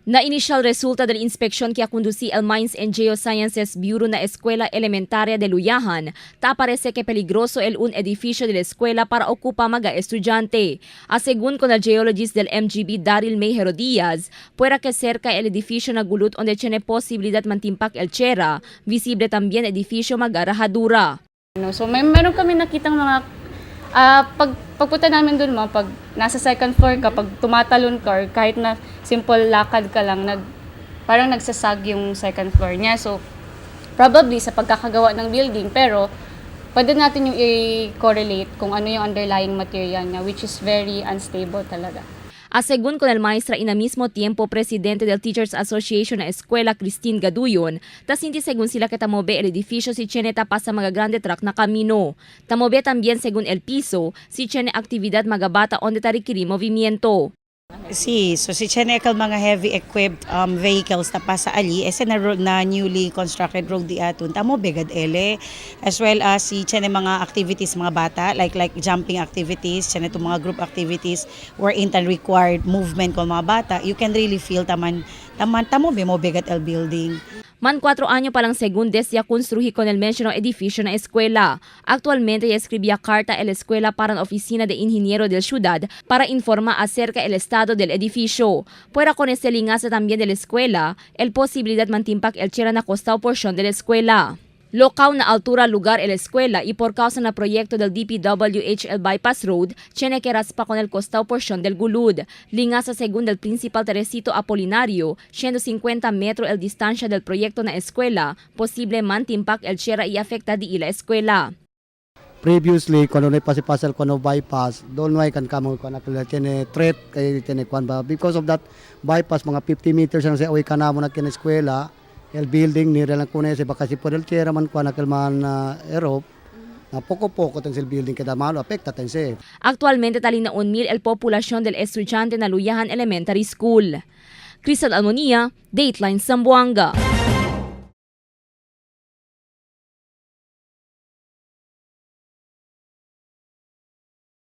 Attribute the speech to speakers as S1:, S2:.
S1: Na initial resulta de la inspección que conducí el Mines and Geosciences Bureau na Escuela Elementaria de Luyahan, ta parece que peligroso el un edificio de la escuela para ocupa mga estudiante. Según con el geologist del MGB Daryl Mejero Diaz, puera que cerca el edificio na gulot onde tiene posibilidad mantimpak el chera, visible también edificio magarahadura.
S2: So meron kami nakitang mga pagpunta namin dun mo, pag nasa second floor ka, pag tumatalon ka, or kahit na simple lakad ka lang, parang nagsasag yung second floor niya. So, probably sa pagkakagawa ng building, pero pwede natin yung i-correlate kung ano yung underlying material niya, which is very unstable talaga.
S1: Según con el maestra y na mismo tiempo presidente del Teachers Association na Eskwela Christine Gaduyon, tas hindi según sila que tamobe el edificio si tiene tapas sa mga grande truck na kamino. Tamobe también según el piso si tiene actividad mga bata onde tarikiri movimiento.
S3: Si tiene mga heavy equipped vehicles na pasa ali ese na newly constructed road di atun tamo begad ele, as well as si tiene mga activities mga bata like jumping activities, tiene to mga group activities wherein required movement ko mga bata, you can really feel tamo mo begad el building.
S1: Man 4 años pa lang según desya construhi con el mencionado edificio na eskwela. Actualmente ya escribía carta el escuela para la oficina de ingeniero del ciudad para informar acerca el estado del edificio. Fuera con este lingaza también de la escuela, el posibilidad mantimpak el chera na costado porción de la escuela. Lokaw na altura lugar el escuela y por causa na proyecto del DPWH el Bypass Road, tiene que raspa con el costado porción del gulud. Lingaza según del principal Teresito Apolinario, 150 metros el distancia del proyecto na escuela, posible mantimpak el chera y afecta di la escuela.
S4: Previously, kung ano pasipasal ko no bypass, doon may kan kamo ko na tiene threat kay tiene kwan ba. Because of that bypass, mga 50 meters na sa away kanamo na kin eskwela, el building ni relang kunay sa bakasi po del tierra man kuan akil man Europe na poco-poco tan sil building kada malo apekta tan se.
S1: Actualmente talina 1,000 el población del estudiante na Luyahan Elementary School. Cristal Almonia, Dateline Zamboanga.